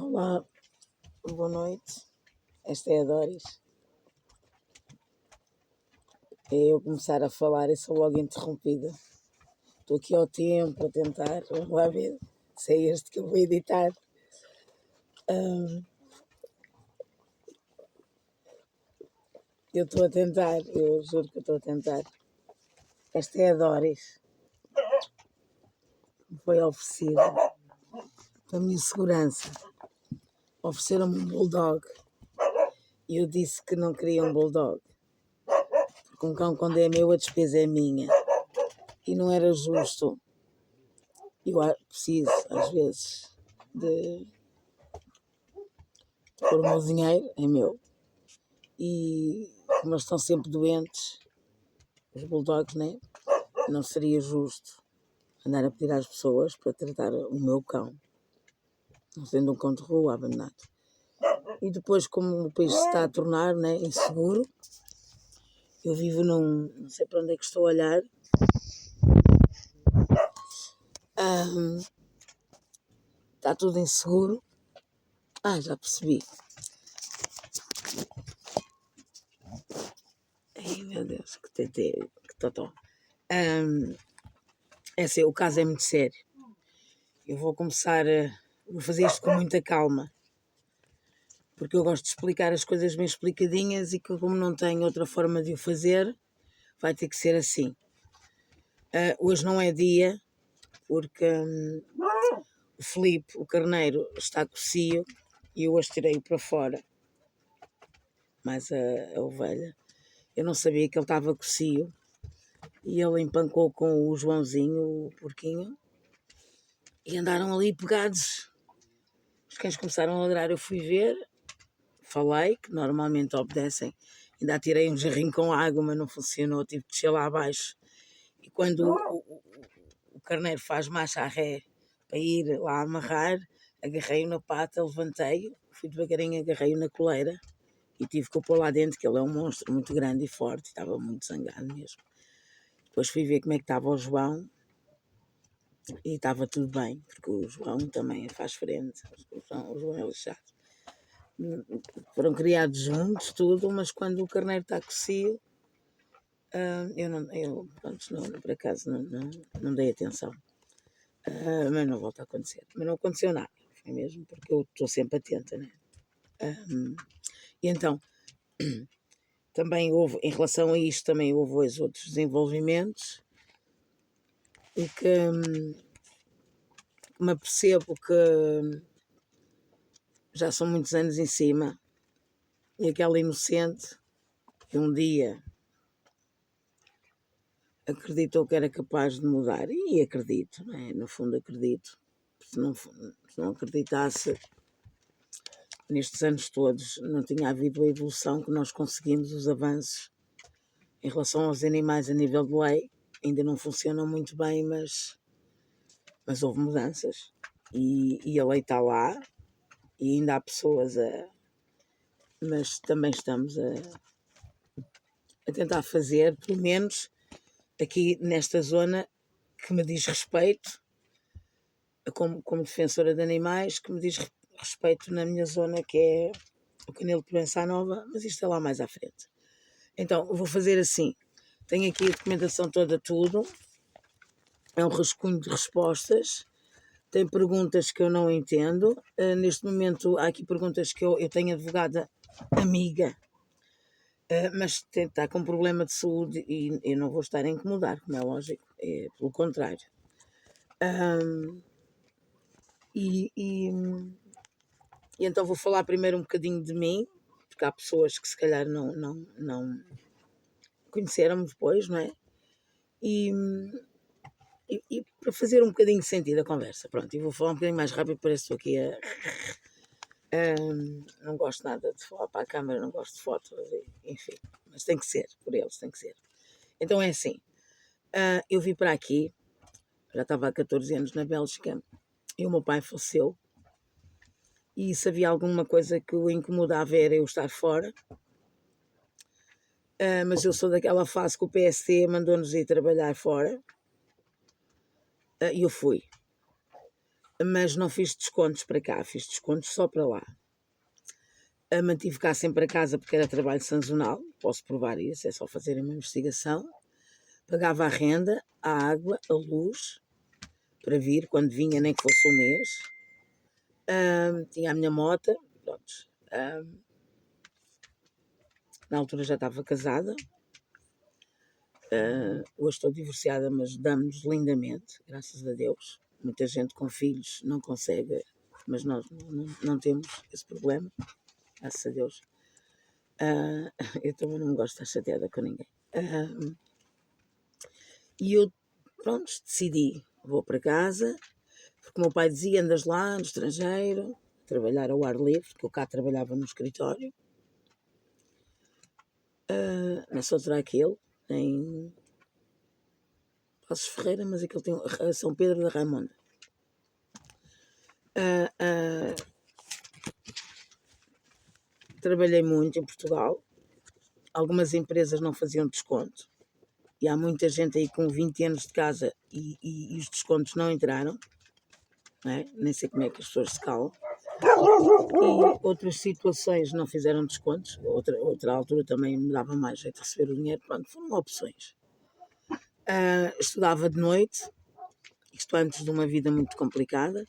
Olá, boa noite. Esta é a Doris. É eu começar a falar e sou logo interrompida. Estou aqui ao tempo a tentar, vamos lá ver se é este que eu vou editar. Eu estou a tentar, eu juro que estou a tentar. Esta é a Doris. Foi oferecida para a minha segurança. Ofereceram-me um bulldog. E eu disse que não queria um bulldog. Porque um cão, quando é meu, a despesa é minha. E não era justo. Eu preciso, às vezes, de pôr o meu dinheiro, é meu. E como eles estão sempre doentes, os bulldogs, né? Não seria justo andar a pedir às pessoas para tratar o meu cão, não sendo um cão de rua abandonado. E depois, como o país se está a tornar, né, inseguro, eu vivo não sei para onde é que estou a olhar, está tudo inseguro. Já percebi. Ai, meu Deus, que totó. É assim, o caso é muito sério. Eu vou começar vou fazer isto com muita calma, porque eu gosto de explicar as coisas bem explicadinhas e que, como não tenho outra forma de o fazer, vai ter que ser assim. Hoje não é dia, porque o Filipe, o carneiro, está cocio e eu hoje tirei-o para fora, mais a ovelha. Eu não sabia que ele estava cocio e ele empancou com o Joãozinho, o porquinho, e andaram ali pegados. Os cães começaram a ladrar, eu fui ver, falei, que normalmente obedecem. Ainda tirei um jarrinho com água, mas não funcionou, tive que descer lá abaixo. E quando o carneiro faz marcha à ré para ir lá amarrar, agarrei-o na pata, levantei-o, fui devagarinho, agarrei-o na coleira e tive que o pôr lá dentro, que ele é um monstro muito grande e forte, estava muito zangado mesmo. Depois fui ver como é que estava o João e estava tudo bem, porque o João também faz frente, o João é lixado. Foram criados juntos, tudo, mas quando o carneiro está cocio, pronto, não, por acaso não dei atenção. Mas não volta a acontecer. Mas não aconteceu nada, foi mesmo, porque eu estou sempre atenta, né? E então, também houve, em relação a isto, também houve outros desenvolvimentos e que me apercebo que já são muitos anos em cima e aquela inocente que um dia acreditou que era capaz de mudar, e acredito, não é? No fundo acredito. Se não acreditasse, nestes anos todos não tinha havido a evolução que nós conseguimos, os avanços em relação aos animais a nível de lei. Ainda não funcionam muito bem, mas houve mudanças e a lei está lá e ainda há pessoas mas também estamos a tentar fazer, pelo menos aqui nesta zona que me diz respeito, como defensora de animais, que me diz respeito na minha zona, que é o Canil de Proença Nova, mas isto é lá mais à frente. Então, vou fazer assim. Tenho aqui a documentação toda, tudo. É um rascunho de respostas. Tem perguntas que eu não entendo. Neste momento, há aqui perguntas que eu tenho advogada amiga, mas está com problema de saúde e eu não vou estar a incomodar, como é lógico. Pelo contrário. E então vou falar primeiro um bocadinho de mim, porque há pessoas que se calhar não conheceram-me depois, não é? E para fazer um bocadinho de sentido a conversa, pronto, e vou falar um bocadinho mais rápido, parece que estou aqui não gosto nada de falar para a câmara, não gosto de fotos, enfim, mas tem que ser, por eles tem que ser. Então é assim, eu vim para aqui, já estava há 14 anos na Bélgica, e o meu pai faleceu, e se havia alguma coisa que o incomodava era eu estar fora, mas eu sou daquela fase que o PST mandou-nos ir trabalhar fora, e eu fui. mas não fiz descontos para cá, fiz descontos só para lá. Mantive cá sempre a casa porque era trabalho sazonal, posso provar isso, é só fazer uma investigação. Pagava a renda, a água, a luz, para vir quando vinha, nem que fosse um mês. Tinha a minha moto, pronto. Na altura já estava casada. Hoje estou divorciada, mas damos lindamente, graças a Deus. Muita gente com filhos não consegue, mas nós não temos esse problema, graças a Deus. Eu também não gosto de estar chateada com ninguém. E eu, pronto, decidi, vou para casa, porque o meu pai dizia, andas lá no estrangeiro, trabalhar ao ar livre, porque eu cá trabalhava no escritório. Nessa outra aquele, em Passos Ferreira, mas aquele tem São Pedro da Raimonda. Trabalhei muito em Portugal. Algumas empresas não faziam desconto. E há muita gente aí com 20 anos de casa e os descontos não entraram. Não é? Nem sei como é que as pessoas se calam. E outras situações não fizeram descontos. Outra altura também me dava mais jeito de receber o dinheiro. Pronto, foram opções. Estudava de noite. Isto antes de uma vida muito complicada.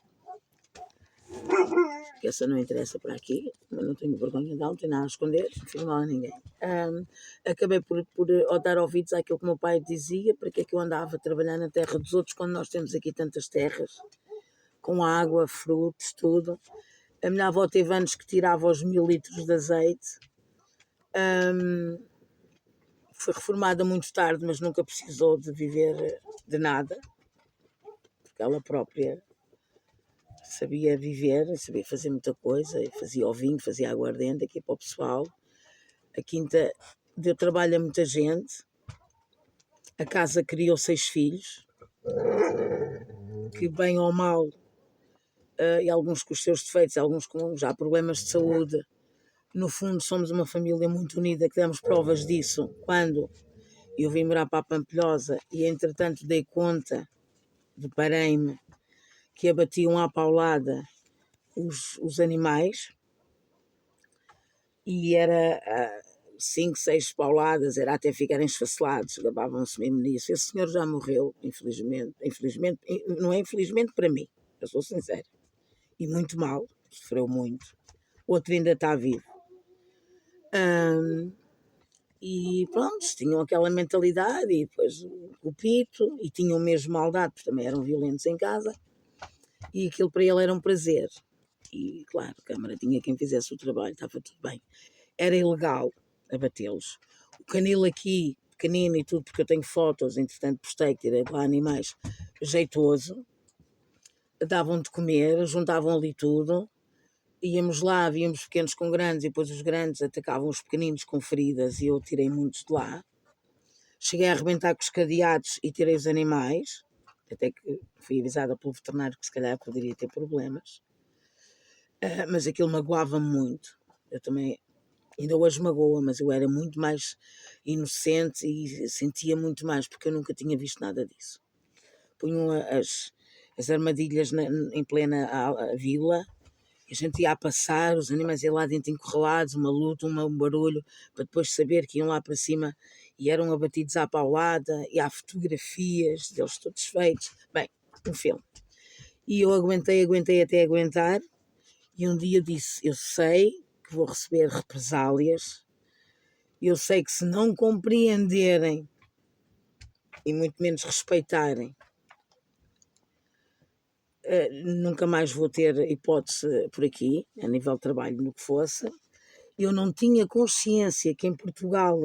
Que essa não interessa para aqui, mas não tenho vergonha de não tenho nada a esconder, não fiz mal a ninguém. Acabei por dar ouvidos àquilo que o meu pai dizia, para que é que eu andava a trabalhar na terra dos outros quando nós temos aqui tantas terras, com água, frutos, tudo. A minha avó teve anos que tirava os 1000 litros de azeite. Foi reformada muito tarde, mas nunca precisou de viver de nada, porque ela própria sabia viver, sabia fazer muita coisa, fazia o vinho, fazia aguardente aqui para o pessoal. A quinta deu trabalho a muita gente. A casa criou 6 filhos, que bem ou mal, e alguns com os seus defeitos, alguns com já problemas de saúde. No fundo somos uma família muito unida, que damos provas disso quando eu vim morar para a Pampilhosa e entretanto dei conta, deparei-me que abatiam à paulada os animais, e era 5, 6 pauladas, era até ficarem esfacelados, gabavam-se mesmo nisso. Esse senhor já morreu, infelizmente, não é infelizmente para mim, eu sou sincera, e muito mal, sofreu muito. O outro ainda está vivo. E pronto, tinham aquela mentalidade, e depois o pito, e tinham mesmo maldade, porque também eram violentos em casa, e aquilo para ele era um prazer. E claro, a Câmara tinha quem fizesse o trabalho, estava tudo bem. Era ilegal abatê-los. O canil aqui, pequenino e tudo, porque eu tenho fotos, entretanto postei, que tirei de lá animais, jeitoso, davam de comer, juntavam ali tudo, íamos lá, víamos pequenos com grandes, e depois os grandes atacavam os pequeninos com feridas, e eu tirei muitos de lá. Cheguei a arrebentar com os cadeados e tirei os animais, até que fui avisada pelo veterinário que se calhar poderia ter problemas. Mas aquilo magoava-me muito. Eu também, ainda hoje magoa, mas eu era muito mais inocente e sentia muito mais, porque eu nunca tinha visto nada disso. Punham as armadilhas em plena a vila, e a gente ia a passar, os animais iam lá dentro encurralados, uma luta, um barulho, para depois saber que iam lá para cima e eram abatidos à paulada, e há fotografias deles todos feitos. Bem, um filme. E eu aguentei até aguentar, e um dia disse, eu sei que vou receber represálias, eu sei que se não compreenderem e muito menos respeitarem, nunca mais vou ter hipótese por aqui, a nível de trabalho, no que fosse. Eu não tinha consciência que em Portugal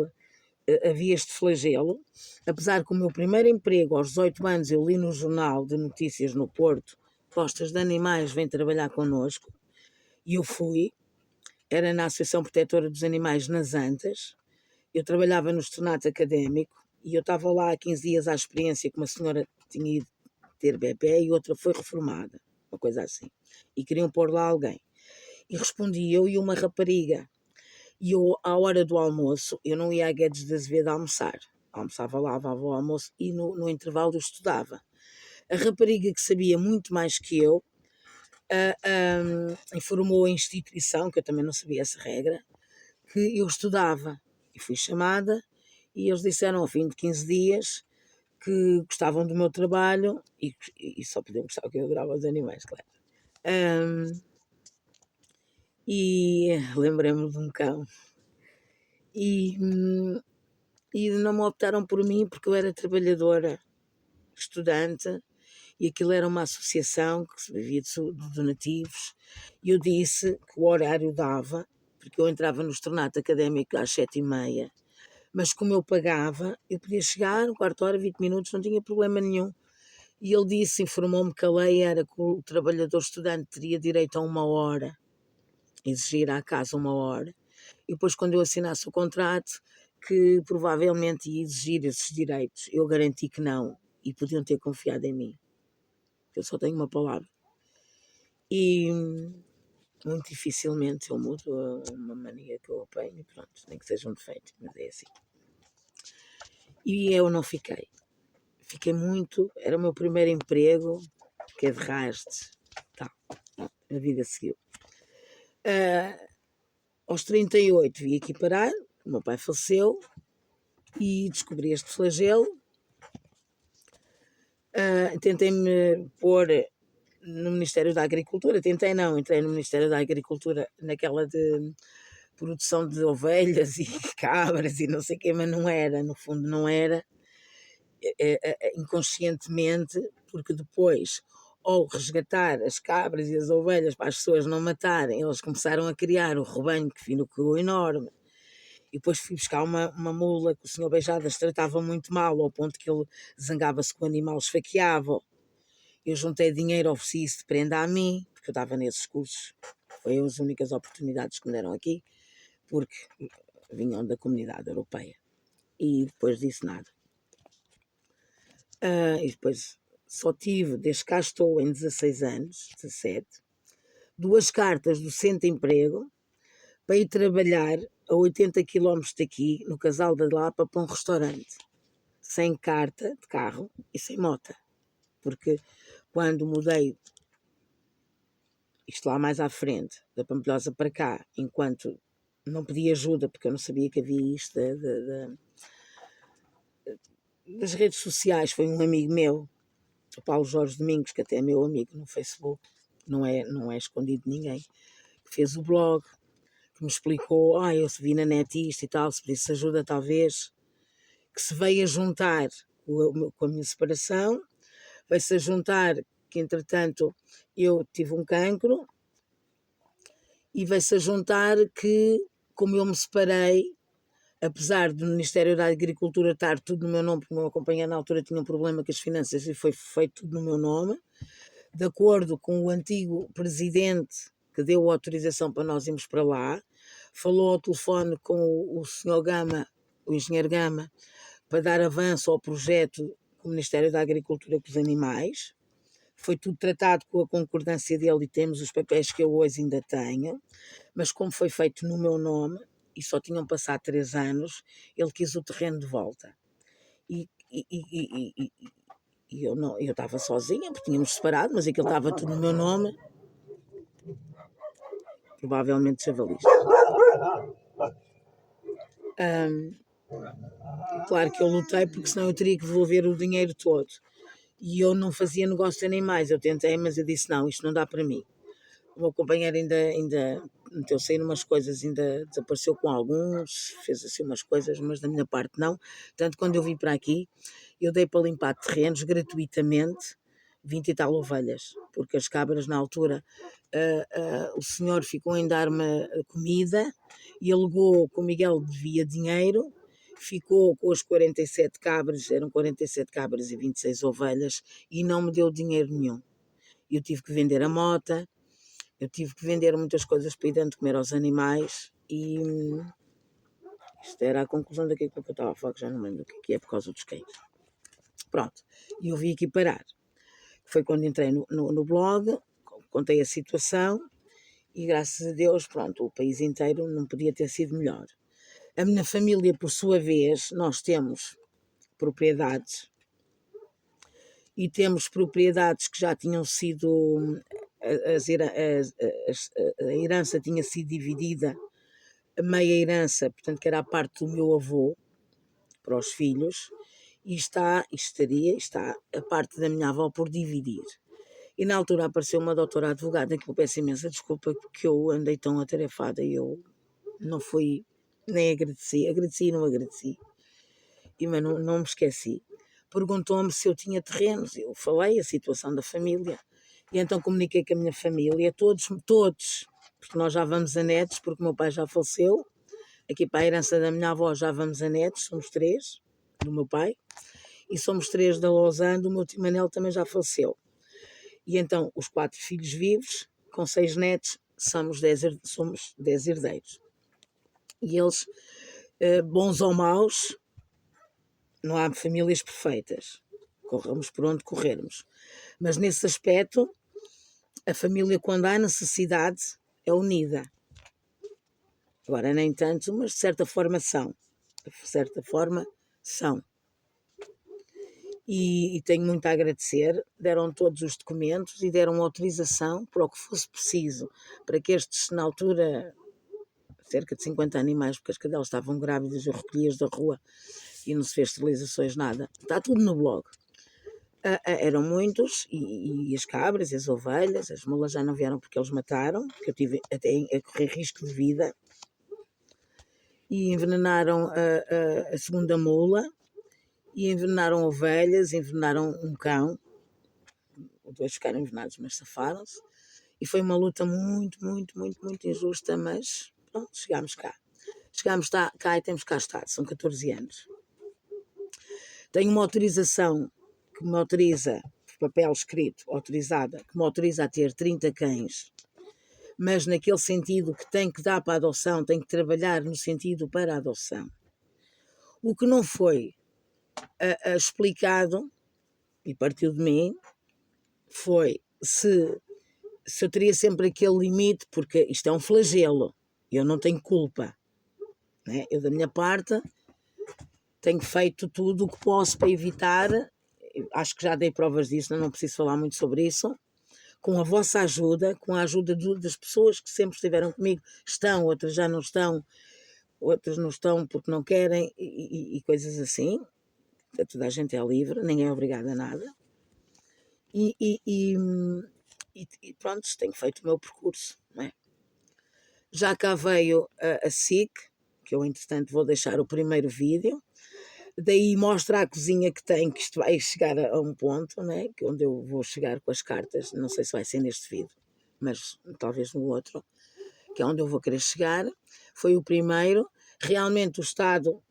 havia este flagelo, apesar que o meu primeiro emprego, aos 18 anos, eu li no jornal de notícias no Porto, Postas de Animais vêm trabalhar connosco, e eu fui, era na Associação Protetora dos Animais nas Antas. Eu trabalhava no externato académico, e eu estava lá há 15 dias à experiência, que uma senhora tinha ido ter bebê e outra foi reformada, uma coisa assim, e queriam pôr lá alguém. E respondi eu e uma rapariga. E eu, à hora do almoço, eu não ia a Guedes de Azevedo almoçar. Almoçava lá, levava o almoço, e no intervalo eu estudava. A rapariga, que sabia muito mais que eu, informou a instituição, que eu também não sabia essa regra, que eu estudava. E fui chamada e eles disseram ao fim de 15 dias que gostavam do meu trabalho e só podiam gostar porque eu adorava os animais, claro. E lembrei-me de um cão. E não me optaram por mim porque eu era trabalhadora, estudante, e aquilo era uma associação que se vivia de donativos, e eu disse que o horário dava, porque eu entrava no externato académico às 7h30, mas como eu pagava, eu podia chegar, um quarto de hora, 20 minutos, não tinha problema nenhum. E ele disse, informou-me que a lei era que o trabalhador estudante teria direito a 1 hora, exigir à casa 1 hora, e depois quando eu assinasse o contrato, que provavelmente ia exigir esses direitos. Eu garanti que não, e podiam ter confiado em mim. Eu só tenho uma palavra. E muito dificilmente eu mudo uma mania que eu apanho, pronto, nem que seja um defeito, mas é assim. E eu não fiquei. Fiquei muito, era o meu primeiro emprego, que é de rastes, tal, a vida seguiu. Aos 38 vim aqui parar, o meu pai faleceu e descobri este flagelo. Tentei-me pôr no Ministério da Agricultura, entrei no Ministério da Agricultura naquela de produção de ovelhas e cabras e não sei o quê, mas não era, no fundo não era, inconscientemente, porque depois, ao resgatar as cabras e as ovelhas para as pessoas não matarem, eles começaram a criar o rebanho que ficou enorme. E depois fui buscar uma mula que o senhor Beijadas tratava muito mal, ao ponto que ele zangava-se com o animal, esfaqueava. Eu juntei dinheiro, ofereci isso de prenda a mim, porque eu estava nesses cursos. Foi as únicas oportunidades que me deram aqui, porque vinham da comunidade europeia. E depois disse nada. E depois só tive, desde cá estou em 16 anos, 17, 2 cartas do centro de emprego para ir trabalhar a 80 km daqui, no Casal da Lapa, para um restaurante, sem carta de carro e sem mota. Porque quando mudei, isto lá mais à frente, da Pampilhosa para cá, enquanto não pedi ajuda, porque eu não sabia que havia isto das redes sociais, foi um amigo meu, o Paulo Jorge Domingos, que até é meu amigo no Facebook, não é escondido de ninguém, que fez o blog, que me explicou, eu vi na net isto e tal, se pedisse ajuda talvez, que se veio a juntar com a minha separação, veio-se a juntar que entretanto eu tive um cancro, e veio-se a juntar que, como eu me separei, apesar do Ministério da Agricultura estar tudo no meu nome, porque o meu companheiro na altura tinha um problema com as finanças e foi feito tudo no meu nome, de acordo com o antigo presidente que deu a autorização para nós irmos para lá, falou ao telefone com o senhor Gama, o engenheiro Gama, para dar avanço ao projeto do Ministério da Agricultura com os animais. Foi tudo tratado com a concordância dele e temos os papéis que eu hoje ainda tenho, mas como foi feito no meu nome e só tinham passado 3 anos, ele quis o terreno de volta. E eu estava sozinha, porque tínhamos separado, mas aquilo estava tudo no meu nome. Provavelmente javalis. Claro que eu lutei, porque senão eu teria que devolver o dinheiro todo. E eu não fazia negócio de animais. Eu tentei, mas eu disse, não, isto não dá para mim. O meu companheiro ainda meteu-se aí numas coisas, ainda desapareceu com alguns, fez assim umas coisas, mas da minha parte não. Tanto quando eu vim para aqui, eu dei para limpar terrenos gratuitamente, 20 e tal ovelhas, porque as cabras na altura, o senhor ficou em dar-me comida e alegou que o Miguel devia dinheiro, ficou com as 47 cabras, eram 47 cabras e 26 ovelhas, e não me deu dinheiro nenhum. Eu tive que vender a mota, eu tive que vender muitas coisas para ir dando de comer aos animais e isto era a conclusão daquilo que eu estava a falar, que já não lembro o que é por causa dos cães. Pronto, e eu vim aqui parar. Foi quando entrei no blog, contei a situação e graças a Deus, pronto, o país inteiro não podia ter sido melhor. A minha família, por sua vez, nós temos propriedades e temos propriedades que já tinham sido a herança tinha sido dividida, a meia herança, portanto, que era a parte do meu avô, para os filhos, e está a parte da minha avó por dividir. E na altura apareceu uma doutora advogada, que eu peço imensa desculpa, porque eu andei tão atarefada e eu não fui, nem agradeci e não agradeci, mas não me esqueci. Perguntou-me se eu tinha terrenos, eu falei a situação da família, e então comuniquei com a minha família, todos, porque nós já vamos a netos, porque o meu pai já faleceu, aqui para a herança da minha avó já vamos a netos, somos 3, do meu pai, e somos 3 da Lausanne, o meu tio Manel também já faleceu. E então, os 4 filhos vivos, com 6 netos, somos 10 herdeiros. E eles, bons ou maus, não há famílias perfeitas. Corramos por onde corrermos. Mas nesse aspecto, a família, quando há necessidade, é unida. Agora, nem tanto, mas de certa forma são. De certa forma, são. E tenho muito a agradecer, deram todos os documentos e deram autorização para o que fosse preciso, para que estes, na altura, cerca de 50 animais, porque as cadelas estavam grávidas, eu recolhi-as da rua e não se fez esterilizações, nada. Está tudo no blog. Eram muitos, e as cabras, as ovelhas, as mulas já não vieram porque eles mataram, porque eu tive até a correr risco de vida, e envenenaram a segunda mula, e envenenaram ovelhas, envenenaram um cão, os 2 ficaram envenenados, mas safaram-se, e foi uma luta muito, muito, muito, muito injusta, mas pronto, chegámos cá. Chegámos cá e temos cá estado, são 14 anos. Tenho uma autorização que me autoriza, papel escrito, autorizada, que me autoriza a ter 30 cães, mas naquele sentido que tem que dar para a adoção, tem que trabalhar no sentido para a adoção. O que não foi explicado, e partiu de mim, foi se eu teria sempre aquele limite, porque isto é um flagelo, eu não tenho culpa, né? Eu da minha parte tenho feito tudo o que posso para evitar, acho que já dei provas disso, não preciso falar muito sobre isso, com a vossa ajuda, com a ajuda das pessoas que sempre estiveram comigo, estão, outras já não estão, outras não estão porque não querem, e coisas assim. Toda a gente é livre, ninguém é obrigado a nada. E pronto, tenho feito o meu percurso, não é? Já cá veio a SIC, que eu entretanto vou deixar o primeiro vídeo, daí mostra a cozinha que tem, que isto vai chegar a um ponto, né, que onde eu vou chegar com as cartas, não sei se vai ser neste vídeo, mas talvez no outro, que é onde eu vou querer chegar. Foi o primeiro, realmente o estado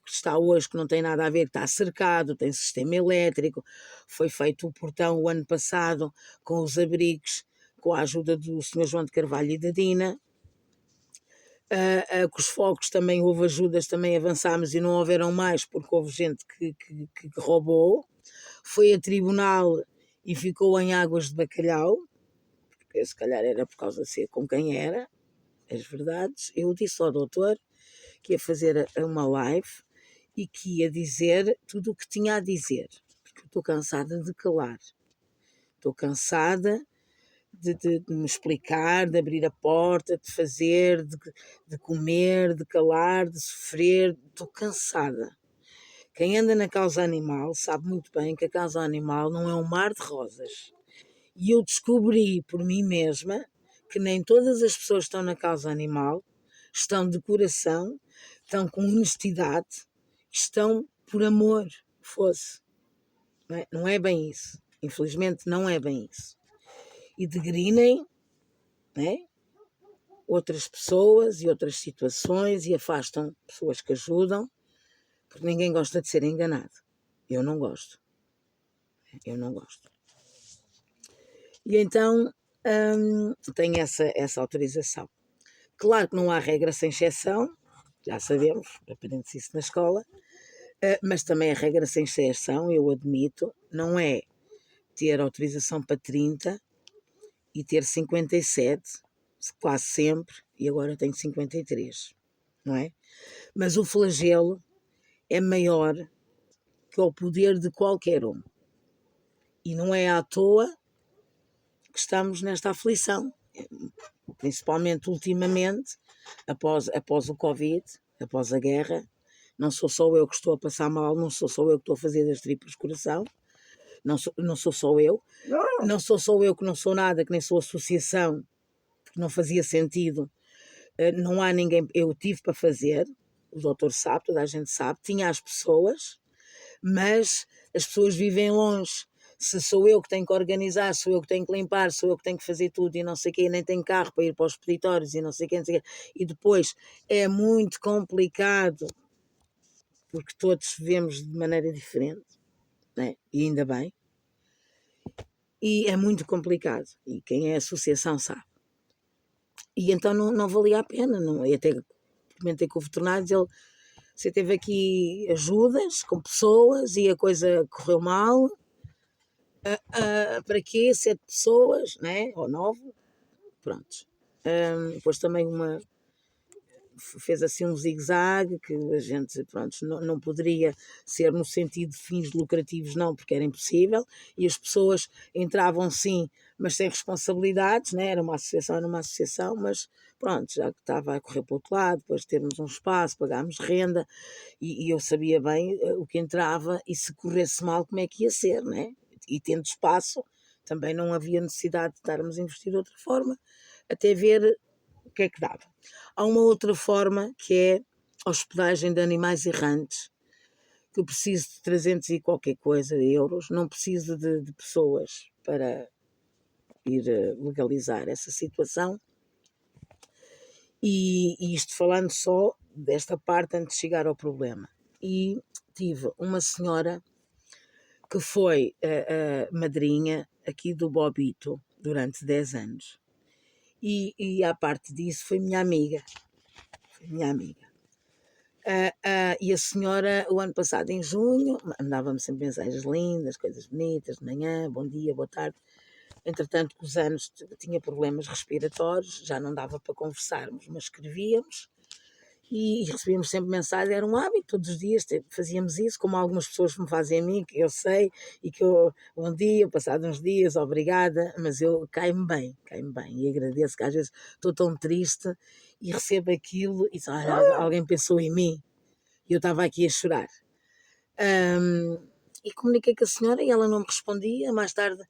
que está hoje, que não tem nada a ver, está cercado, tem sistema elétrico, foi feito o portão o ano passado com os abrigos, com a ajuda do Sr. João de Carvalho e da Dina. Com os fogos também houve ajudas, também avançámos e não houveram mais porque houve gente que roubou. Foi a tribunal e ficou em águas de bacalhau, porque se calhar era por causa de ser com quem era, as verdades. Eu disse ao doutor que ia fazer uma live e que ia dizer tudo o que tinha a dizer, porque eu estou cansada de calar, estou cansada de me explicar, de abrir a porta, de fazer, de comer, de calar, de sofrer. Estou cansada. Quem anda na causa animal sabe muito bem que a causa animal não é um mar de rosas. E eu descobri por mim mesma que nem todas as pessoas que estão na causa animal estão de coração, estão com honestidade, estão por amor, fosse. Não é bem isso. Infelizmente não é bem isso. E degrinem, né, outras pessoas e outras situações e afastam pessoas que ajudam, porque ninguém gosta de ser enganado. Eu não gosto. Eu não gosto. E então tenho essa autorização. Claro que não há regra sem exceção, já sabemos, aprende-se isso na escola, mas também a regra sem exceção, eu admito, não é ter autorização para 30 e ter 57, quase sempre, e agora eu tenho 53, não é? Mas o flagelo é maior que o poder de qualquer um. E não é à toa que estamos nesta aflição, principalmente ultimamente, após o Covid, após a guerra. Não sou só eu que estou a passar mal, não sou só eu que estou a fazer das tripas coração, não sou só eu, não sou só eu que não sou nada, que nem sou associação, porque não fazia sentido, não há ninguém, eu tive para fazer, o doutor sabe, toda a gente sabe, tinha as pessoas, mas as pessoas vivem longe. Se sou eu que tenho que organizar, sou eu que tenho que limpar, sou eu que tenho que fazer tudo e não sei o quê, nem tenho carro para ir para os peditórios e não sei o quê, não sei o quê. E depois é muito complicado, porque todos vivemos de maneira diferente, né? E ainda bem. E é muito complicado, e quem é associação sabe. E então não valia a pena, não, e até comentei com o veterinário, ele, você teve aqui ajudas com pessoas e a coisa correu mal, para quê? 7 pessoas, né? Ou 9, pronto. Depois também fez assim um zigue-zague que a gente, pronto, não poderia ser no sentido de fins lucrativos, não, porque era impossível, e as pessoas entravam sim, mas sem responsabilidades, né? Era uma associação, mas pronto, já estava a correr para o outro lado, depois de termos um espaço, pagámos renda, e eu sabia bem o que entrava, e se corresse mal, como é que ia ser, né? E tendo espaço, também não havia necessidade de estarmos a investir de outra forma, até ver o que é que dava. Há uma outra forma que é a hospedagem de animais errantes, que eu preciso de 300 e qualquer coisa de euros, não preciso de pessoas para ir legalizar essa situação. E isto falando só desta parte antes de chegar ao problema. E tive uma senhora que foi a madrinha aqui do Bobito durante 10 anos. E à parte disso foi minha amiga. E a senhora, o ano passado, em junho, mandava-me sempre mensagens lindas, coisas bonitas, de manhã, bom dia, boa tarde. Entretanto, com os anos tinha problemas respiratórios, já não dava para conversarmos, mas escrevíamos e recebíamos sempre mensagem, era um hábito, todos os dias fazíamos isso, como algumas pessoas me fazem a mim, que eu sei, e que eu, bom dia, passado uns dias, obrigada, mas eu caio-me bem, e agradeço, que às vezes estou tão triste e recebo aquilo e olha, alguém pensou em mim, e eu estava aqui a chorar. E comuniquei com a senhora e ela não me respondia. Mais tarde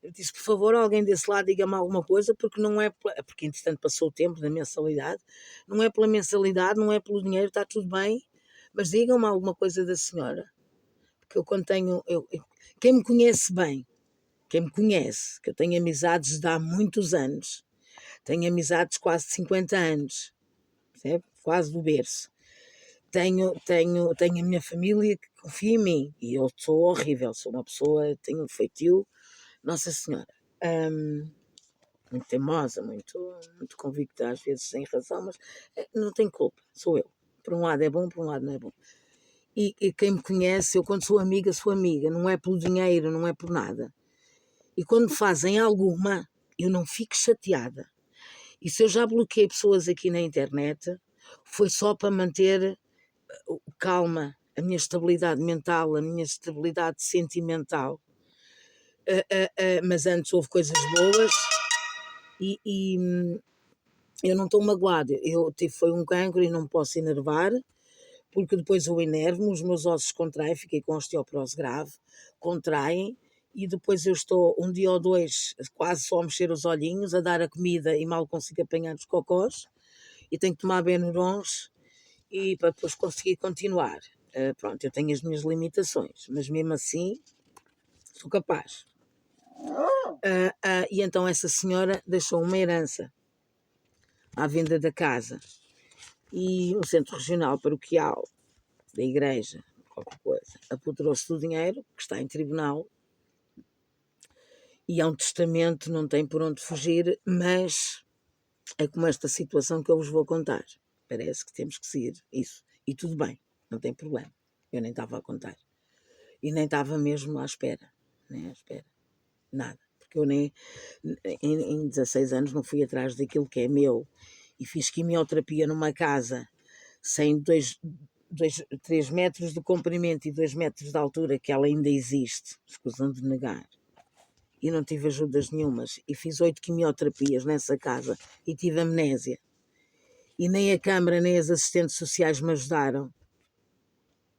eu disse, por favor, alguém desse lado diga-me alguma coisa, porque não é, porque entretanto passou o tempo da mensalidade, não é pela mensalidade, não é pelo dinheiro, está tudo bem, mas digam-me alguma coisa da senhora, porque eu quando tenho, quem me conhece bem, quem me conhece, que eu tenho amizades de há muitos anos, tenho amizades quase de 50 anos, percebe? Quase do berço. Tenho a minha família que confia em mim e eu sou horrível, sou uma pessoa, tenho um feitio, Nossa Senhora, muito teimosa, muito convicta, às vezes sem razão, mas não tenho culpa, sou eu. Por um lado é bom, por um lado não é bom. E quem me conhece, eu quando sou amiga, não é pelo dinheiro, não é por nada. E quando fazem alguma, eu não fico chateada. E se eu já bloqueei pessoas aqui na internet, foi só para manter calma, a minha estabilidade mental, a minha estabilidade sentimental. Mas antes houve coisas boas e eu não estou magoada. Foi um cancro e não me posso enervar, porque depois eu enervo-me, os meus ossos contraem, fiquei com osteoporose grave, contraem, e depois eu estou um dia ou dois quase só a mexer os olhinhos, a dar a comida e mal consigo apanhar os cocós, e tenho que tomar Benurons e para depois conseguir continuar. Pronto, eu tenho as minhas limitações, mas mesmo assim sou capaz. E então essa senhora deixou uma herança à venda da casa e o centro regional paroquial da igreja, qualquer coisa, apoderou-se do dinheiro, que está em tribunal, e é um testamento, não tem por onde fugir, mas é como esta situação que eu vos vou contar. Parece que temos que seguir isso. E tudo bem, não tem problema. Eu nem estava a contar. E nem estava mesmo à espera. Nem à espera. Nada. Porque eu nem em 16 anos não fui atrás daquilo que é meu. E fiz quimioterapia numa casa sem 3 metros de comprimento e 2 metros de altura, que ela ainda existe, escusam de negar. e não tive ajudas nenhumas. E fiz 8 quimioterapias nessa casa e tive amnésia. E nem a Câmara nem as assistentes sociais me ajudaram,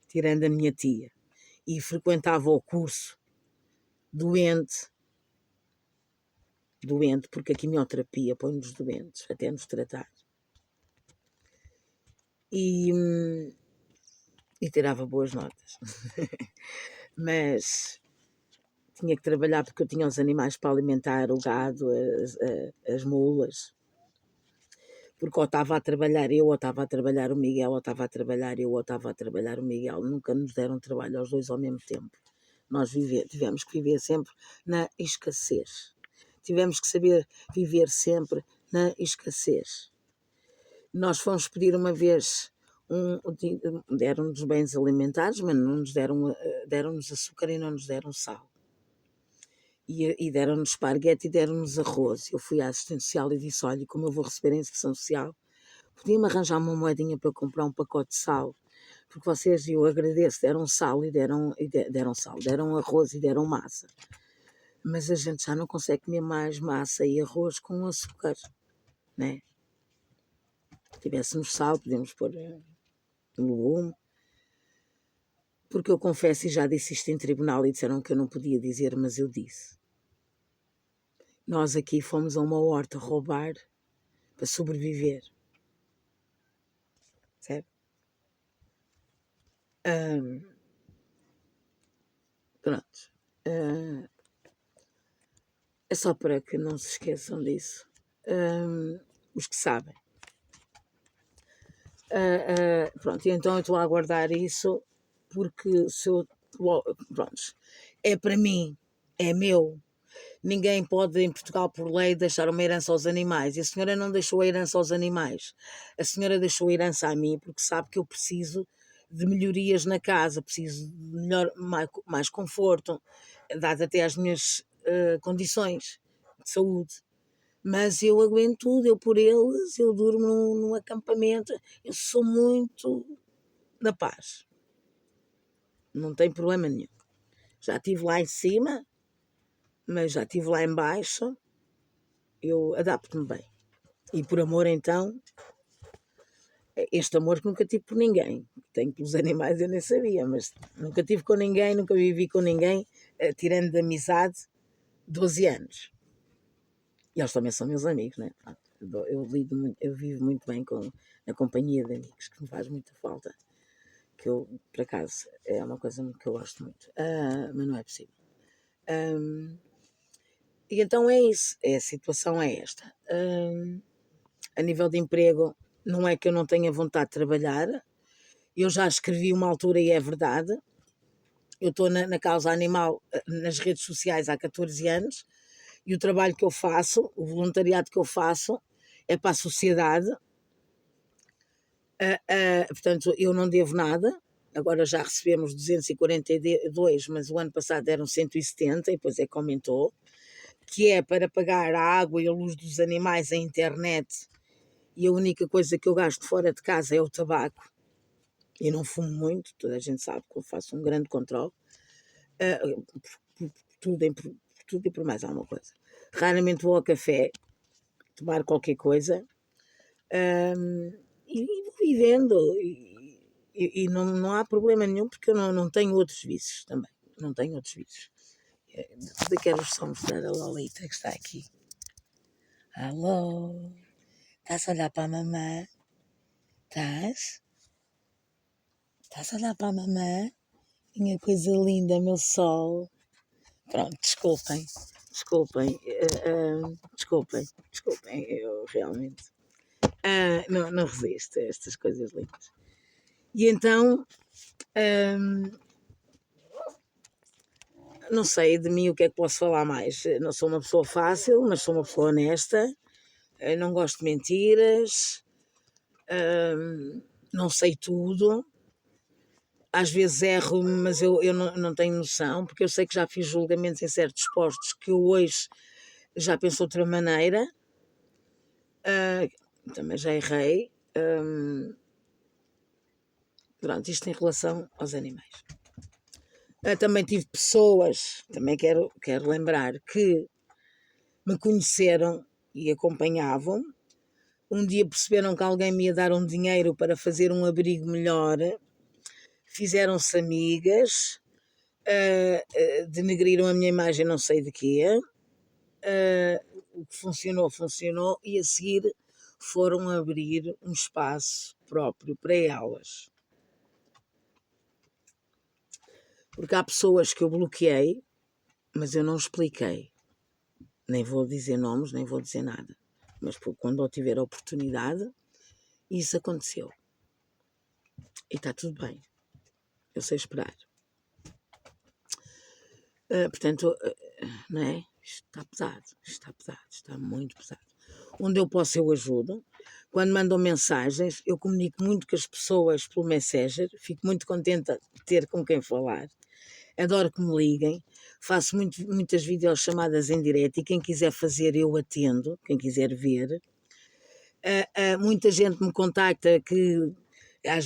tirando a minha tia. E frequentava o curso doente, porque a quimioterapia põe-nos doentes, até nos tratar. E tirava boas notas. Mas tinha que trabalhar porque eu tinha os animais para alimentar, o gado, as mulas. Porque ou estava a trabalhar eu, ou estava a trabalhar o Miguel, ou estava a trabalhar eu, ou estava a trabalhar o Miguel. Nunca nos deram trabalho aos dois ao mesmo tempo. Nós tivemos que viver sempre na escassez. Tivemos que saber viver sempre na escassez. Nós fomos pedir uma vez, deram-nos bens alimentares, mas não nos deram-nos açúcar e não nos deram sal. E deram-nos esparguete e deram-nos arroz. Eu fui à assistente social e disse, olha, como eu vou receber a inserção social, podia-me arranjar uma moedinha para eu comprar um pacote de sal? Porque vocês, eu agradeço, deram sal e deram sal, deram arroz e deram massa. Mas a gente já não consegue comer mais massa e arroz com açúcar, né? Se tivéssemos sal, podemos pôr legume. Porque eu confesso, e já disse isto em tribunal e disseram que eu não podia dizer, mas eu disse. Nós aqui fomos a uma horta roubar para sobreviver. Certo? Pronto. É só para que não se esqueçam disso. Os que sabem. Pronto, e então eu estou a aguardar isso porque se eu. Pronto, é para mim, é meu. Ninguém pode, em Portugal, por lei, deixar uma herança aos animais. E a senhora não deixou a herança aos animais. A senhora deixou a herança a mim porque sabe que eu preciso de melhorias na casa, preciso de mais conforto, dado até às minhas condições de saúde. Mas eu aguento tudo, eu por eles, eu durmo num acampamento, eu sou muito na paz. Não tem problema nenhum. Já estive lá em cima, mas já estive lá em baixo, eu adapto-me bem. E por amor, então, este amor que nunca tive por ninguém. Tenho pelos animais, eu nem sabia, mas nunca tive com ninguém, nunca vivi com ninguém, tirando de amizade 12 anos. E eles também são meus amigos, né? Eu vivo muito bem com a companhia de amigos, que me faz muita falta. Que eu, por acaso, é uma coisa que eu gosto muito. Mas não é possível. E então é isso, a situação é esta. A nível de emprego, não é que eu não tenha vontade de trabalhar. Eu já escrevi uma altura e é verdade. Eu estou na causa animal nas redes sociais há 14 anos e o trabalho que eu faço, o voluntariado que eu faço, é para a sociedade. Portanto, eu não devo nada. Agora já recebemos 242, mas o ano passado deram 170 e depois é que aumentou. Que é para pagar a água e a luz dos animais, a internet, e a única coisa que eu gasto fora de casa é o tabaco. E não fumo muito, toda a gente sabe que eu faço um grande controle. Por tudo e por mais alguma coisa. Raramente vou ao café tomar qualquer coisa e vou vivendo. E não há problema nenhum porque eu não tenho outros vícios também. Não tenho outros vícios. Quero só mostrar a Lolita que está aqui. Alô? Estás a olhar para a mamã? Estás? Estás a olhar para a mamã? Minha coisa linda, meu sol. Pronto, desculpem, eu realmente não resisto a estas coisas lindas. E então, não sei de mim o que é que posso falar mais. Não sou uma pessoa fácil, mas sou uma pessoa honesta, não gosto de mentiras, não sei tudo. Às vezes erro, mas eu não tenho noção, porque eu sei que já fiz julgamentos em certos postos que eu hoje já penso de outra maneira. Também já errei. Pronto, isto em relação aos animais. Também tive pessoas, também quero lembrar, que me conheceram e acompanhavam. Um dia perceberam que alguém me ia dar um dinheiro para fazer um abrigo melhor, fizeram-se amigas, denegriram a minha imagem não sei de quê, o que funcionou, funcionou, e a seguir foram abrir um espaço próprio para elas. Porque há pessoas que eu bloqueei, mas eu não expliquei. Nem vou dizer nomes, nem vou dizer nada. Mas quando eu tiver a oportunidade, isso aconteceu. E está tudo bem. Eu sei esperar. Portanto, não é? Isto está pesado, está muito pesado. Onde eu posso, eu ajudo. Quando mandam mensagens, eu comunico muito com as pessoas pelo Messenger, fico muito contente de ter com quem falar. Adoro que me liguem, faço muitas videochamadas em direto e quem quiser fazer eu atendo, quem quiser ver. Muita gente me contacta que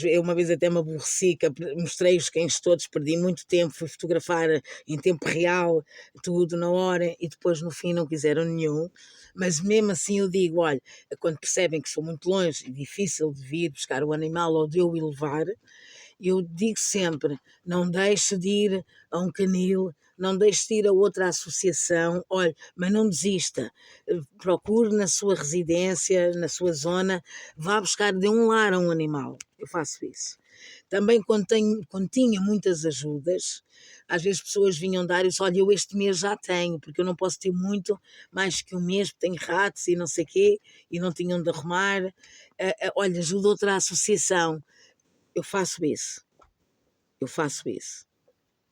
eu uma vez até me aborreci, que mostrei os cães todos, perdi muito tempo, fui fotografar em tempo real, tudo na hora, e depois no fim não quiseram nenhum. Mas mesmo assim eu digo, olha, quando percebem que sou muito longe e difícil de vir buscar o animal ou de eu ir levar, eu digo sempre, não deixe de ir a um canil, não deixe de ir a outra associação, olha, mas não desista, procure na sua residência, na sua zona, vá buscar de um lar a um animal. Eu faço isso. Também quando tinha muitas ajudas, às vezes pessoas vinham dar e disse, olha, eu este mês já tenho, porque eu não posso ter muito mais que um mês, porque tenho ratos e não sei o quê, e não tinham de arrumar. Olha, ajuda outra associação. Eu faço isso. Eu faço isso.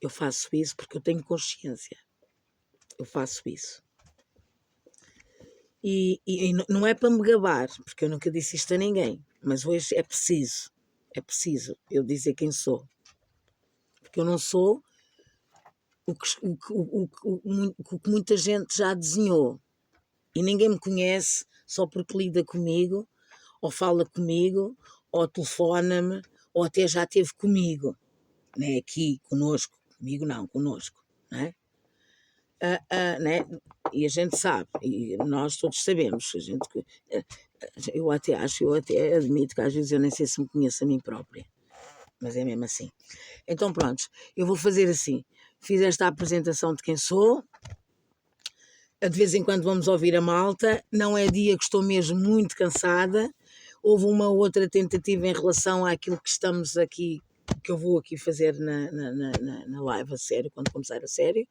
Eu faço isso porque eu tenho consciência. Eu faço isso. E não é para me gabar, porque eu nunca disse isto a ninguém, mas hoje é preciso eu dizer quem sou. Porque eu não sou o que muita gente já desenhou. E ninguém me conhece só porque lida comigo, ou fala comigo, ou telefona-me, ou até já esteve comigo, né? Aqui, conosco. Comigo não, conosco. Né? Né? E a gente sabe, e nós todos sabemos, eu até admito que às vezes eu nem sei se me conheço a mim própria, mas é mesmo assim. Então pronto, eu vou fazer assim, fiz esta apresentação de quem sou, de vez em quando vamos ouvir a malta, não é dia que estou mesmo muito cansada, houve uma outra tentativa em relação àquilo que estamos aqui, que eu vou aqui fazer na live a sério, quando começar a sério.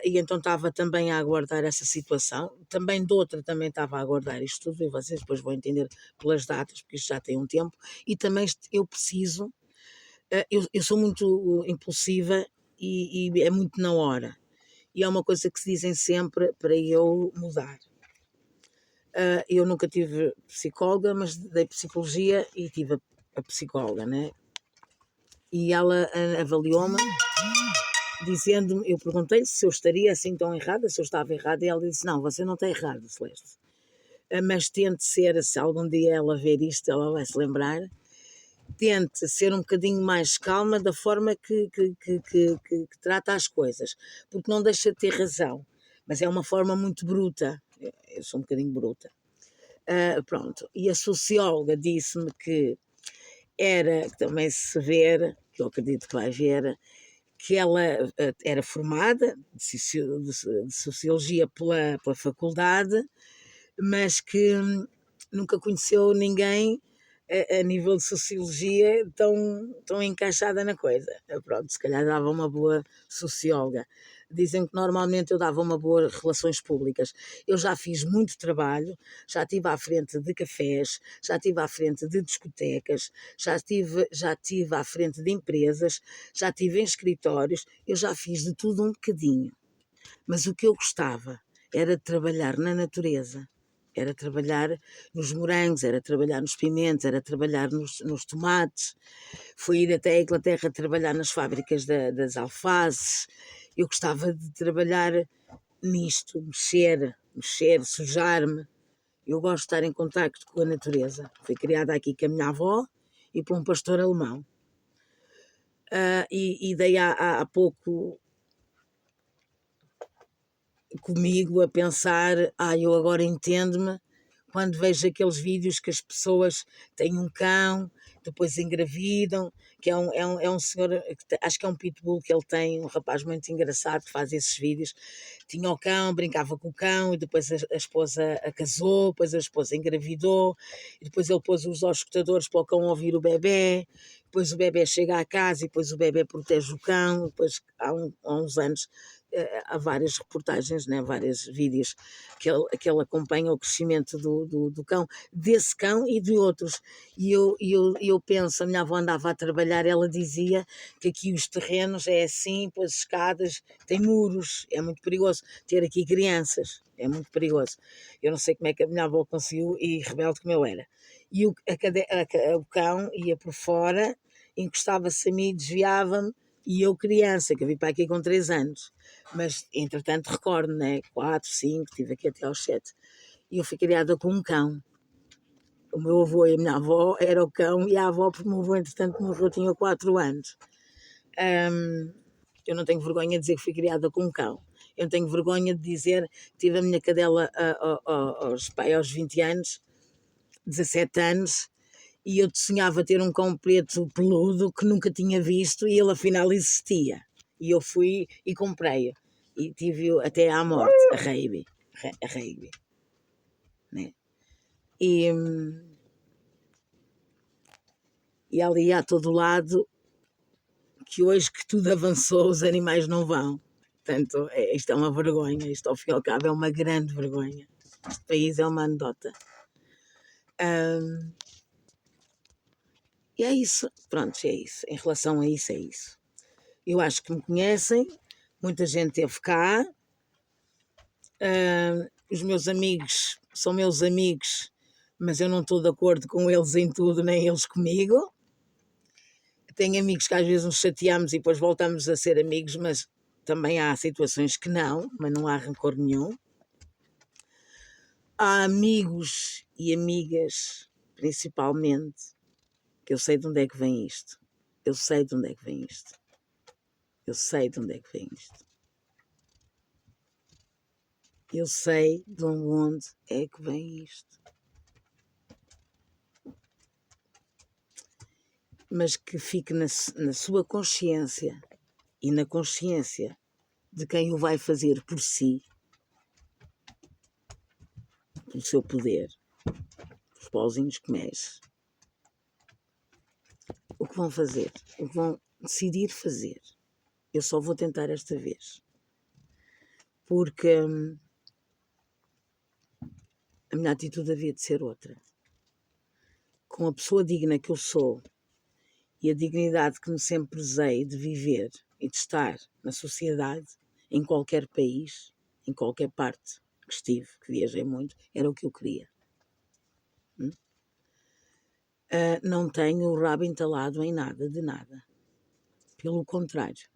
E então estava também a aguardar essa situação, também de outra também estava a aguardar isto tudo, e vocês depois vão entender pelas datas, porque isto já tem um tempo, e também eu preciso, eu sou muito impulsiva e é muito na hora, e é uma coisa que se dizem sempre para eu mudar. Eu nunca tive psicóloga, mas dei psicologia e tive a psicóloga, né? E ela avaliou-me, dizendo-me, eu perguntei-lhe se eu estaria assim tão errada, se eu estava errada, e ela disse, não, você não está errada, Celeste. Mas tente ser, se algum dia ela ver isto, ela vai se lembrar, tente ser um bocadinho mais calma da forma que trata as coisas, porque não deixa de ter razão, mas é uma forma muito bruta, eu sou um bocadinho bruta. Pronto, e a socióloga disse-me que também se ver, que eu acredito que vai ver, que ela era formada de Sociologia pela faculdade, mas que nunca conheceu ninguém a nível de Sociologia tão encaixada na coisa. Pronto, se calhar dava uma boa socióloga. Dizem que normalmente eu dava uma boa relações públicas. Eu já fiz muito trabalho, já estive à frente de cafés, já estive à frente de discotecas, já estive à frente de empresas, já estive em escritórios, eu já fiz de tudo um bocadinho. Mas o que eu gostava era de trabalhar na natureza, era trabalhar nos morangos, era trabalhar nos pimentos, era trabalhar nos tomates, fui ir até a Inglaterra trabalhar nas fábricas das alfaces. Eu gostava de trabalhar nisto, mexer, sujar-me. Eu gosto de estar em contacto com a natureza. Fui criada aqui com a minha avó e por um pastor alemão. e dei há pouco comigo a pensar, eu agora entendo-me quando vejo aqueles vídeos que as pessoas têm um cão, depois engravidam, que é um senhor, acho que é um pitbull que ele tem, um rapaz muito engraçado que faz esses vídeos. Tinha o cão, brincava com o cão, e depois a esposa a casou, depois a esposa engravidou, e depois ele pôs os auscultadores para o cão ouvir o bebê, depois o bebê chega à casa e depois o bebê protege o cão. Depois há uns anos há várias reportagens, né, vários vídeos que ele acompanha o crescimento do cão, desse cão e de outros. E eu penso, a minha avó andava a trabalhar, ela dizia que aqui os terrenos é assim, pois escadas, tem muros, é muito perigoso ter aqui crianças, é muito perigoso. Eu não sei como é que a minha avó conseguiu, e rebelde como eu era. E o cão ia por fora, encostava-se a mim, desviava-me, e eu criança, que eu vim para aqui com 3 anos, mas entretanto recordo, né? 4, 5, estive aqui até aos 7, e eu fui criada com um cão. O meu avô e a minha avó era o cão, e a avó, porque o meu avô entretanto morreu, tinha 4 anos. Eu não tenho vergonha de dizer que fui criada com um cão. Eu não tenho vergonha de dizer que tive a minha cadela aos 20 anos, 17 anos, e eu sonhava ter um cão preto peludo que nunca tinha visto, e ele afinal existia. E eu fui e comprei-o. E tive-o até à morte, a Reiby. A Reiby. Né? E ali a todo lado, que hoje que tudo avançou, os animais não vão. Portanto, isto é uma vergonha, isto ao fim e ao cabo é uma grande vergonha. Este país é uma anedota. E é isso, pronto, é isso. Em relação a isso, é isso. Eu acho que me conhecem, muita gente esteve cá, os meus amigos são meus amigos, mas eu não estou de acordo com eles em tudo, nem eles comigo. Tenho amigos que às vezes nos chateamos e depois voltamos a ser amigos, mas também há situações que não, mas não há rancor nenhum. Há amigos e amigas, principalmente, que eu sei de onde é que vem isto. Eu sei de onde é que vem isto. Eu sei de onde é que vem isto. Eu sei de onde é que vem isto. Mas que fique na sua consciência e na consciência de quem o vai fazer por si, pelo seu poder, os pauzinhos que mexe. O que vão fazer? O que vão decidir fazer? Eu só vou tentar esta vez. Porque a minha atitude havia de ser outra. Com a pessoa digna que eu sou e a dignidade que me sempre prezei de viver e de estar na sociedade, em qualquer país, em qualquer parte que estive, que viajei muito, era o que eu queria. Não tenho o rabo entalado em nada, de nada. Pelo contrário.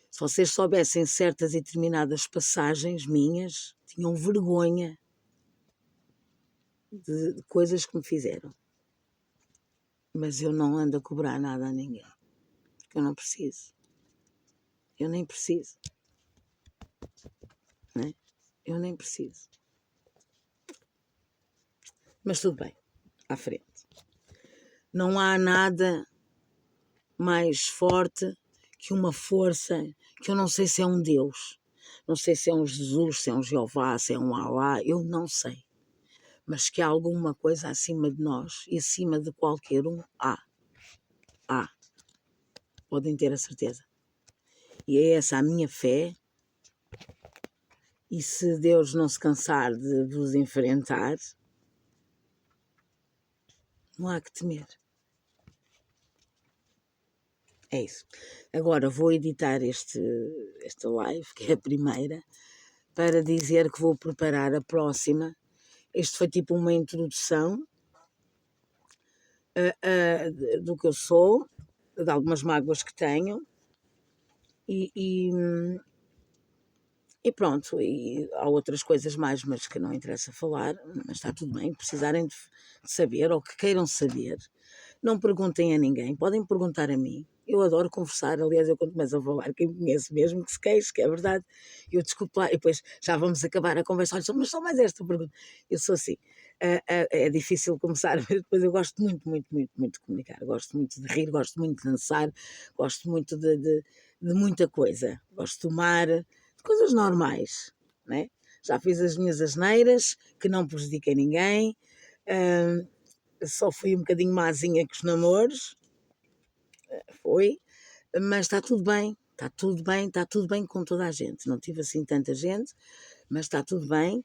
Se vocês soubessem certas e determinadas passagens minhas, tinham vergonha de coisas que me fizeram. Mas eu não ando a cobrar nada a ninguém. Porque eu não preciso. Eu nem preciso. Né? Eu nem preciso. Mas tudo bem. À frente. Não há nada mais forte que uma força que eu não sei se é um Deus. Não sei se é um Jesus, se é um Jeová, se é um Alá. Eu não sei. Mas que há alguma coisa acima de nós e acima de qualquer um, há. Podem ter a certeza. E é essa a minha fé. E se Deus não se cansar de vos enfrentar, não há que temer. É isso. Agora vou editar esta live, que é a primeira, para dizer que vou preparar a próxima. Este foi tipo uma introdução do que eu sou, de algumas mágoas que tenho, e pronto, e há outras coisas mais, mas que não interessa falar, mas está tudo bem, precisarem de saber ou que queiram saber, não perguntem a ninguém, podem perguntar a mim, Eu adoro conversar, aliás, eu quando começo a falar, quem me conhece mesmo que se queixe, que é verdade, eu desculpo lá, e depois já vamos acabar a conversa, olha, mas só mais esta pergunta. Eu sou assim, é difícil começar, mas depois eu gosto muito, muito, muito, muito de comunicar, gosto muito de rir, gosto muito de dançar, gosto muito de muita coisa, gosto de tomar, de coisas normais, né? Já fiz as minhas asneiras, que não prejudiquem ninguém, só fui um bocadinho mazinha com os namoros, foi, mas está tudo bem, está tudo bem, está tudo bem com toda a gente. Não tive assim tanta gente, mas está tudo bem,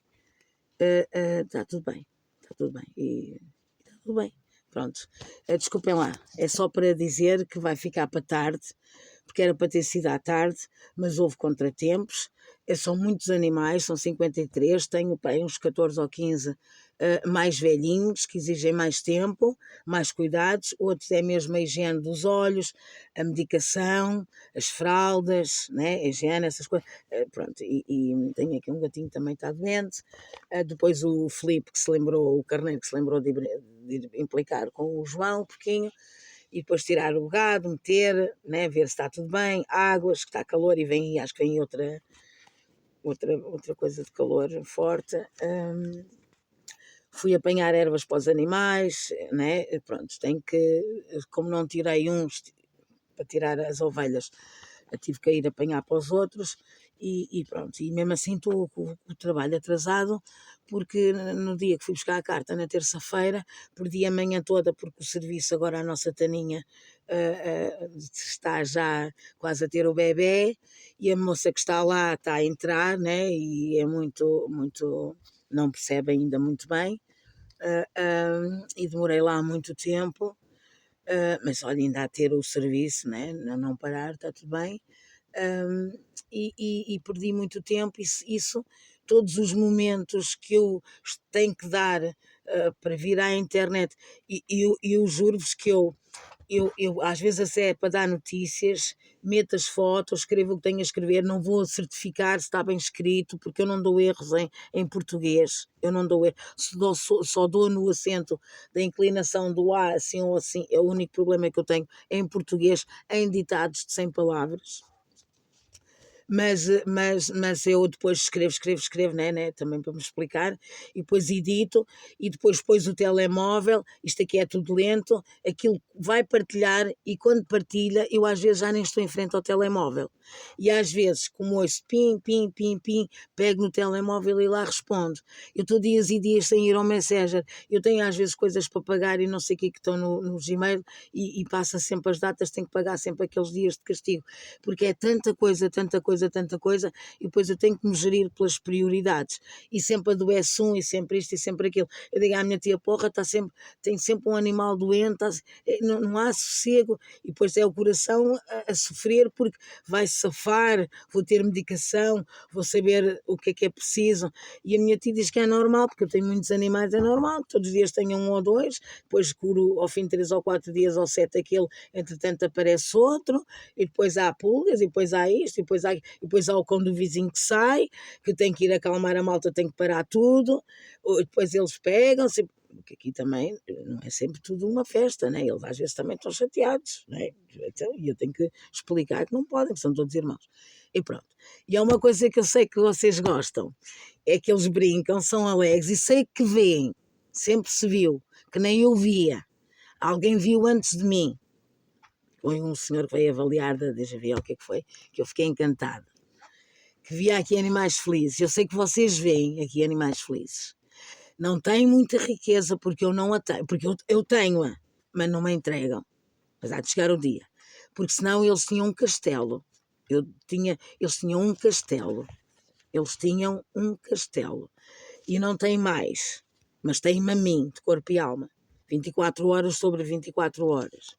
está tudo bem, está tudo bem. E está tudo bem. Pronto, desculpem lá, é só para dizer que vai ficar para tarde, porque era para ter sido à tarde, mas houve contratempos. São muitos animais, são 53, tenho uns 14 ou 15 mais velhinhos que exigem mais tempo, mais cuidados, outros é mesmo a higiene dos olhos, a medicação, as fraldas, né? A higiene, essas coisas. Pronto, e tenho aqui um gatinho que também está doente. Depois o Filipe, que se lembrou, o carneiro que se lembrou de ir implicar com o João, um pouquinho, e depois tirar o gado, meter, né, ver se está tudo bem, águas, que está calor e vem, acho que vem outra coisa de calor forte. Fui apanhar ervas para os animais, né, pronto, tenho que, como não tirei uns para tirar as ovelhas, tive que ir apanhar para os outros e pronto, e mesmo assim estou com o trabalho atrasado, porque no dia que fui buscar a carta, na terça-feira, perdi a manhã toda, porque o serviço, agora a nossa Taninha está já quase a ter o bebê, e a moça que está lá está a entrar, né, e é muito, muito, não percebe ainda muito bem, e demorei lá muito tempo, mas olha, ainda a ter o serviço, né, não parar, está tudo bem. E perdi muito tempo, isso, todos os momentos que eu tenho que dar para vir à internet, eu juro-vos que eu às vezes até é para dar notícias, meto as fotos, escrevo o que tenho a escrever, não vou certificar se está bem escrito, porque eu não dou erros em português, eu não dou erros, só dou no acento da inclinação do A, assim ou assim, é o único problema que eu tenho em português, em ditados de 100 palavras. Mas eu depois escrevo, né, também para me explicar, e depois edito, e depois pôs o telemóvel, isto aqui é tudo lento, aquilo vai partilhar, e quando partilha, eu às vezes já nem estou em frente ao telemóvel, e às vezes, como ouço pim, pim, pim, pim, pego no telemóvel e lá respondo. Eu estou dias e dias sem ir ao Messenger, eu tenho às vezes coisas para pagar e não sei o que estão no Gmail, e passa sempre as datas, tenho que pagar sempre aqueles dias de castigo, porque é tanta coisa, e depois eu tenho que me gerir pelas prioridades, e sempre adoece um, e sempre isto, e sempre aquilo. Eu digo à minha tia, porra, tem sempre um animal doente, não há sossego, e depois é o coração a sofrer, porque vai safar, vou ter medicação, vou saber o que é preciso, e a minha tia diz que é normal, porque eu tenho muitos animais, é normal, que todos os dias tenho um ou dois, depois curo ao fim de 3 ou 4 dias ou 7 aquele, entretanto aparece outro, e depois há pulgas, e depois há isto, e depois há o cão do vizinho que sai, que tem que ir acalmar a malta, tem que parar tudo, depois eles pegam-se, porque aqui também não é sempre tudo uma festa, né? Eles às vezes também estão chateados, né? Então, e eu tenho que explicar que não podem, que são todos irmãos. E pronto. E é uma coisa que eu sei que vocês gostam, é que eles brincam, são alegres, e sei que veem, sempre se viu, que nem eu via, alguém viu antes de mim. Foi um senhor que veio avaliar, deixa ver o que é que foi, que eu fiquei encantada. Que via aqui animais felizes. Eu sei que vocês veem aqui animais felizes. Não têm muita riqueza, porque eu não a tenho, porque eu tenho-a, mas não me entregam. Mas há de chegar o dia. Porque senão eles tinham um castelo. Eles tinham um castelo. Eles tinham um castelo. E não têm mais. Mas têm-me a mim, de corpo e alma. 24 horas sobre 24 horas.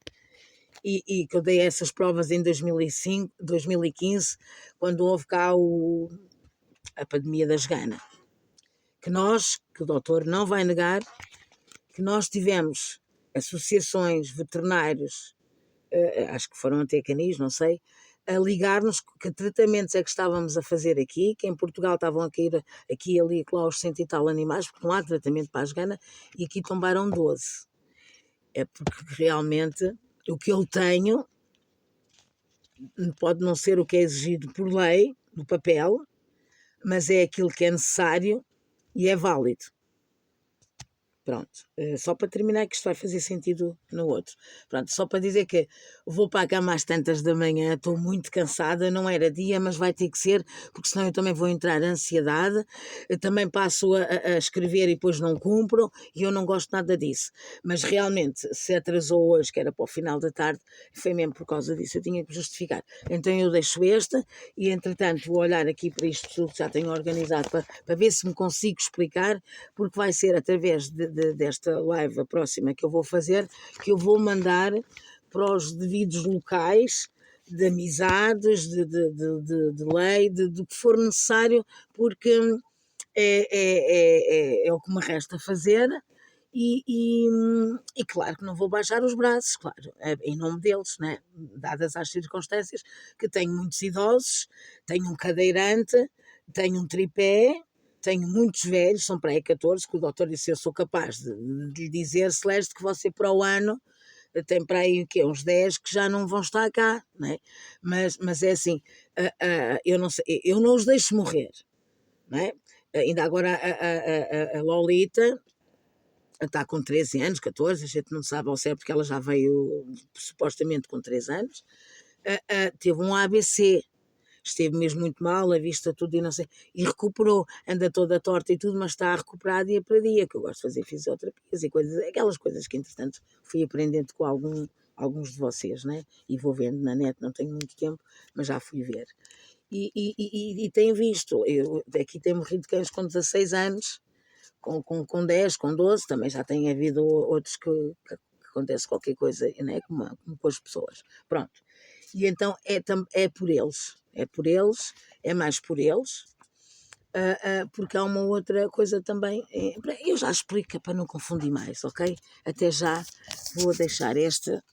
E que eu dei essas provas em 2015, quando houve cá a pandemia da esgana. Que o doutor não vai negar, que nós tivemos associações, veterinários, acho que foram até canis, não sei, a ligar-nos que tratamentos é que estávamos a fazer aqui, que em Portugal estavam a cair aqui, ali, lá os 100 e tal animais, porque não há tratamento para a esgana, e aqui tombaram 12. É porque realmente o que eu tenho pode não ser o que é exigido por lei, no papel, mas é aquilo que é necessário e é válido. Pronto, só para terminar que isto vai fazer sentido no outro. Pronto, só para dizer que vou para a cama às tantas da manhã, estou muito cansada, não era dia, mas vai ter que ser, porque senão eu também vou entrar em ansiedade, eu também passo a escrever e depois não cumpro, e eu não gosto nada disso. Mas realmente, se atrasou hoje, que era para o final da tarde, foi mesmo por causa disso, eu tinha que justificar. Então eu deixo esta, e entretanto vou olhar aqui para isto tudo que já tenho organizado, para ver se me consigo explicar, porque vai ser através desta live, a próxima que eu vou fazer, que eu vou mandar para os devidos locais de amizades, de lei, do que for necessário, porque é o que me resta fazer. E claro que não vou baixar os braços, claro, em nome deles, né? Dadas as circunstâncias, que tenho muitos idosos, tenho um cadeirante, tenho um tripé, tenho muitos velhos, são para aí 14, que o doutor disse: eu sou capaz de lhe dizer, Celeste, que você para o ano tem para aí uns 10 que já não vão estar cá, né? Mas é assim, eu não sei, eu não os deixo morrer, né? Ainda agora a Lolita está com 13 anos, 14, a gente não sabe ao certo porque ela já veio supostamente com 3 anos, teve um ABC, esteve mesmo muito mal, a vista tudo e não sei, e recuperou, anda toda torta e tudo, mas está a recuperar dia para dia, que eu gosto de fazer fisioterapias e coisas, aquelas coisas que entretanto fui aprendendo com alguns de vocês, né? E vou vendo na net, não tenho muito tempo, mas já fui ver. E tenho visto, aqui tem morrido cães com 16 anos, com 10, com 12, também já tem havido outros que acontece qualquer coisa, né? como com as pessoas. Pronto. E então é por eles, é mais por eles, porque há uma outra coisa também, eu já explico para não confundir mais, ok? Até já, vou deixar esta